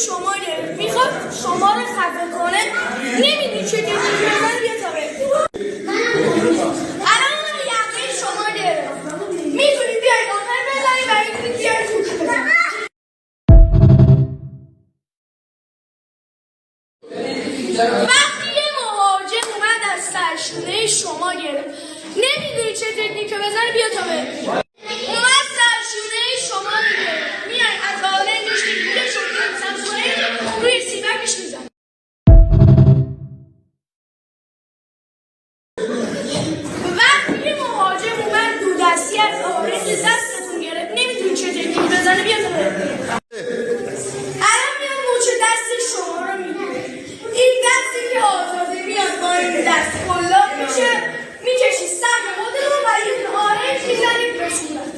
شما گرفت، میخواد شما رو خفه کنه، نمیدونی چه تکنیکی بزنه بیا تا الان من یقه شما گرفت، میتونی بیای آخر بزنی و میتونی بیای توش بزنی. وقتی یه مهاجم اومد از سرشونه شما گرفت، نمیدونی چه تکنیکی بزنه بیا تا اومد سرشونه شما گرفت، میای از بالنجش میگه شده سمسونه روی سیبکش میزنه. وقتی یه مهاجم اومد دو دستی از آرنج دستتون گرفت، نمیدونی چه تکنیکی بزنه بیا تا الان میاد مچ دست شما رو میگیره، این دستی که آزاده میاد با این دست قلاب میشه، میکشی سم خودتون و یه آرنج میزنید به صورت.